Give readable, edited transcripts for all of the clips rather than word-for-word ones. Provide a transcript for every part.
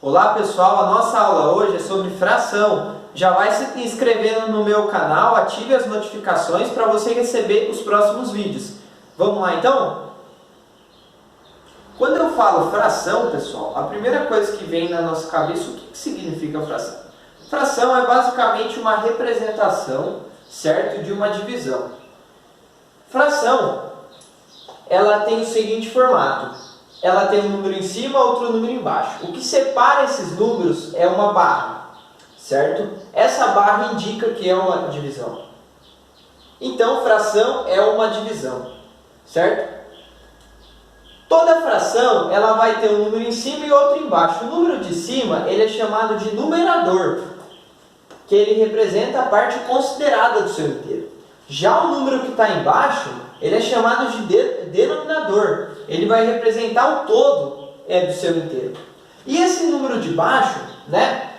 Olá pessoal, a nossa aula hoje é sobre fração. Já vai se inscrevendo no meu canal, ative as notificações para você receber os próximos vídeos. Vamos lá então? Quando eu falo fração, pessoal, a primeira coisa que vem na nossa cabeça, o que significa fração? Fração é basicamente uma representação, certo, de uma divisão. Fração, ela tem o seguinte formato. Ela tem um número em cima, outro número embaixo. O que separa esses números é uma barra, certo? Essa barra indica que é uma divisão. Então, fração é uma divisão, certo? Toda fração, ela vai ter um número em cima e outro embaixo. O número de cima, ele é chamado de numerador, que ele representa a parte considerada do seu inteiro. Já o número que está embaixo, ele é chamado de denominador. Ele vai representar o todo do seu inteiro. E esse número de baixo, né,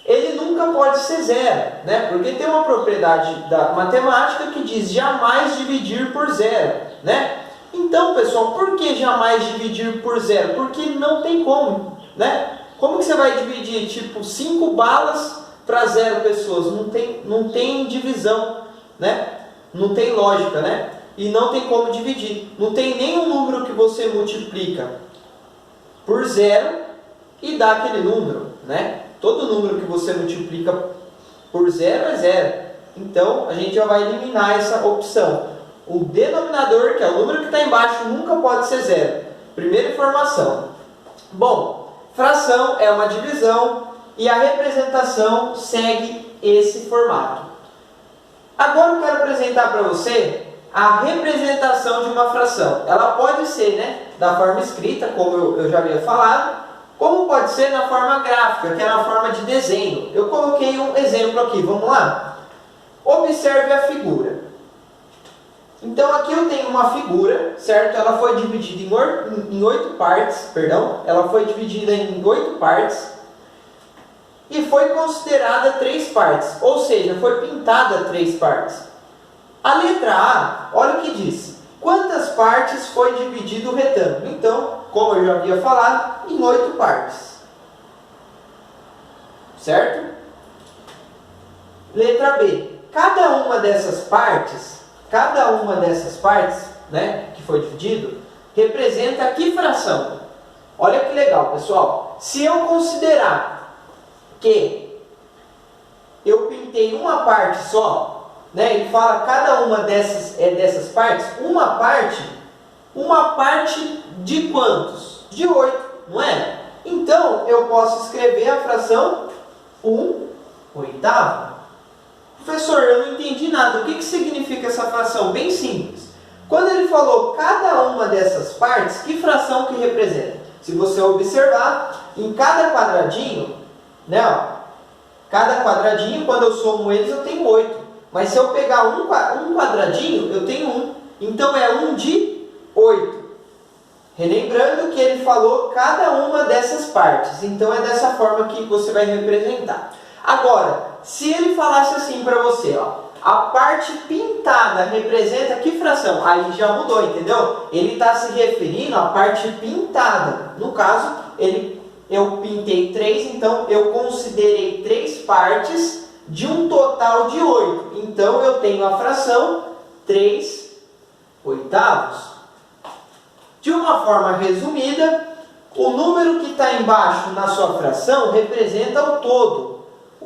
ele nunca pode ser zero, né, porque tem uma propriedade da matemática que diz jamais dividir por zero, né? Então, pessoal, por que jamais dividir por zero? Porque não tem como, né? Como que você vai dividir, tipo, 5 balas para 0 pessoas? Não tem divisão, né? Não tem lógica, né? E não tem como dividir. Não tem nenhum número que você multiplica por zero e dá aquele número, né? Todo número que você multiplica por zero é zero. Então, a gente já vai eliminar essa opção. O denominador, que é o número que está embaixo, nunca pode ser zero. Primeira informação. Bom, fração é uma divisão e a representação segue esse formato. Agora eu quero apresentar para você a representação de uma fração. Ela pode ser, né, da forma escrita, como eu já havia falado, como pode ser na forma gráfica, que é na forma de desenho. Eu coloquei um exemplo aqui, vamos lá? Observe a figura. Então aqui eu tenho uma figura, certo? Ela foi dividida em 8 partes, perdão. Ela foi dividida em 8 partes e foi considerada 3 partes, ou seja, foi pintada 3 partes. A letra A, olha o que diz. Quantas partes foi dividido o retângulo? Então, como eu já havia falado, em 8 partes. Certo? Letra B. Cada uma dessas partes, né, que foi dividido, representa que fração? Olha que legal, pessoal. Se eu considerar que eu pintei uma parte só, né, ele fala cada uma dessas partes, uma parte de quantos? De 8, não é? Então, eu posso escrever a fração 1/8. Professor, eu não entendi nada. O que significa essa fração? Bem simples. Quando ele falou cada uma dessas partes, que fração que representa? Se você observar, em cada quadradinho, né, ó, cada quadradinho, quando eu somo eles, eu tenho 8. Mas se eu pegar um quadradinho, eu tenho 1. Então, é 1/8. Relembrando que ele falou cada uma dessas partes. Então, é dessa forma que você vai representar. Agora, se ele falasse assim para você, ó, a parte pintada representa que fração? Aí já mudou, entendeu? Ele está se referindo à parte pintada. No caso, eu pintei 3, então eu considerei 3 partes de um total de 8. Então, eu tenho a fração 3/8. De uma forma resumida, o número que está embaixo na sua fração representa o todo.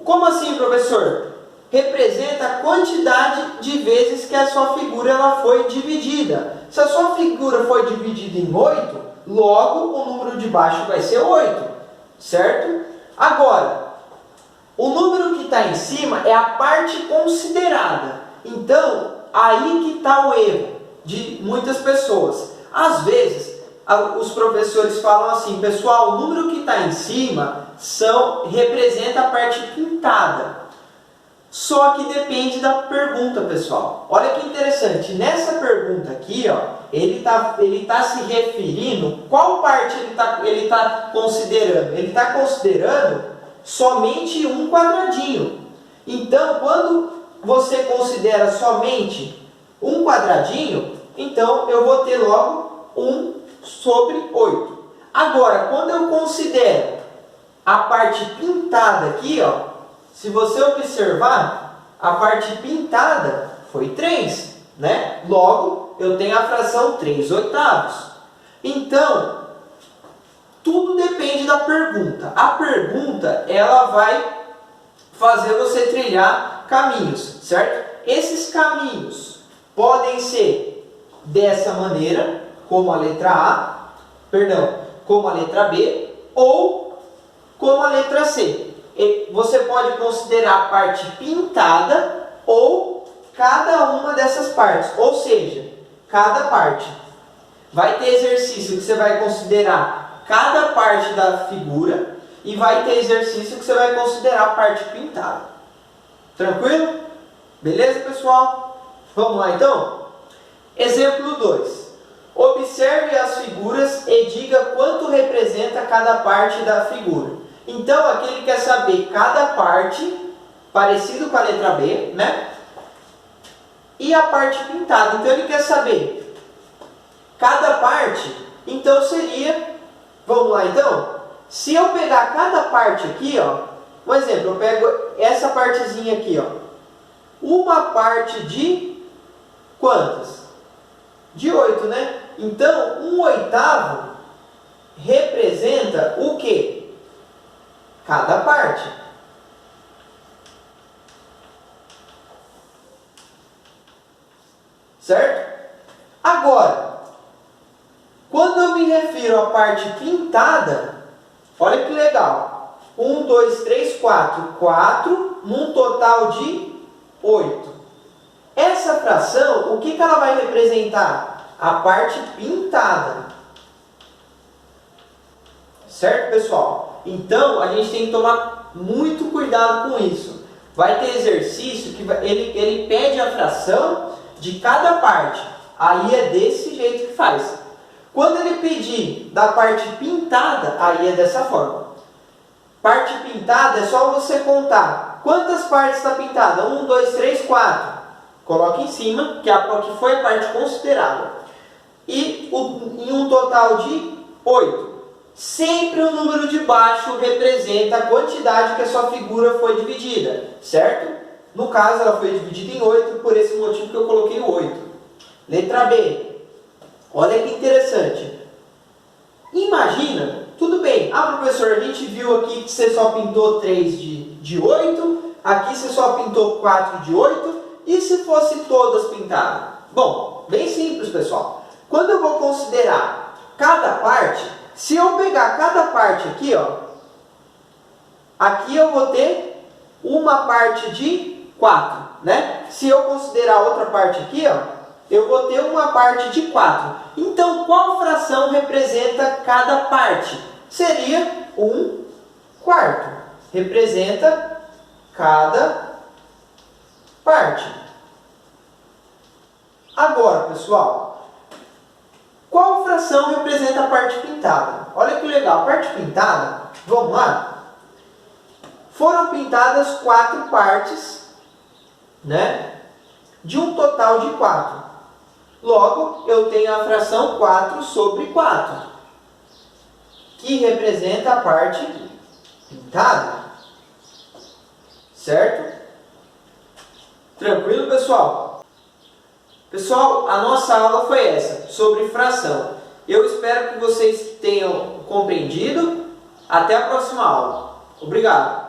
Como assim, professor? Representa a quantidade de vezes que a sua figura ela foi dividida. Se a sua figura foi dividida em 8, logo o número de baixo vai ser 8, certo? Agora, o número que está em cima é a parte considerada. Então, aí que está o erro de muitas pessoas. Às vezes, os professores falam assim, pessoal, o número que está em cima representa a parte pintada. Só que depende da pergunta, pessoal. Olha que interessante. Nessa pergunta aqui, ó, ele tá se referindo, qual parte ele tá considerando? Ele está considerando somente um quadradinho. Então, quando você considera somente um quadradinho, então eu vou ter logo 1/8. Agora, quando eu considero a parte pintada aqui, ó, se você observar, a parte pintada foi 3, né? Logo, eu tenho a fração 3/8. Então, tudo depende da pergunta. A pergunta, ela vai fazer você trilhar caminhos, certo? Esses caminhos podem ser dessa maneira, como a letra A, como a letra B, ou como a letra C. Você pode considerar a parte pintada ou cada uma dessas partes, ou seja, cada parte. Vai ter exercício que você vai considerar cada parte da figura e vai ter exercício que você vai considerar a parte pintada. Tranquilo? Beleza, pessoal? Vamos lá, então? Exemplo 2. Observe as figuras e diga quanto representa cada parte da figura. Então, aqui ele quer saber cada parte, parecido com a letra B, né? E a parte pintada. Então, ele quer saber cada parte. Então, seria... Vamos lá, então? Se eu pegar cada parte aqui, ó, um exemplo, eu pego essa partezinha aqui, ó, uma parte de quantas? De 8, né? Então, 1/8 representa o quê? Cada parte. Certo? Agora, quando eu me refiro à parte pintada, olha que legal. 1, 2, 3, 4. 4 num total de 8. Essa fração, o que ela vai representar? A parte pintada. Certo, pessoal? Então, a gente tem que tomar muito cuidado com isso. Vai ter exercício que ele pede a fração de cada parte. Aí é desse jeito que faz. Quando ele pedir da parte pintada, aí é dessa forma. Parte pintada é só você contar. Quantas partes está pintada? 1, 2, 3, 4. Coloque em cima, que foi a parte considerada. E em um total de 8. Sempre o número de baixo representa a quantidade que a sua figura foi dividida, certo? No caso, ela foi dividida em 8, por esse motivo que eu coloquei o 8. Letra B. Olha que interessante. Imagina, tudo bem, professor, a gente viu aqui que você só pintou 3 de 8, aqui você só pintou 4 de 8, e se fosse todas pintadas? Bom, bem simples, pessoal. Quando eu vou considerar cada parte, se eu pegar cada parte aqui, ó, aqui eu vou ter uma parte de 4, né? Se eu considerar outra parte aqui, ó, eu vou ter uma parte de 4. Então, qual fração representa cada parte? Seria 1/4. Representa cada parte. Agora, pessoal, qual fração representa a parte pintada? Olha que legal, a parte pintada, vamos lá? Foram pintadas 4 partes, né? De um total de 4. Logo, eu tenho a fração 4/4, que representa a parte pintada. Certo? Tranquilo, pessoal? Pessoal, a nossa aula foi essa, sobre fração. Eu espero que vocês tenham compreendido. Até a próxima aula. Obrigado!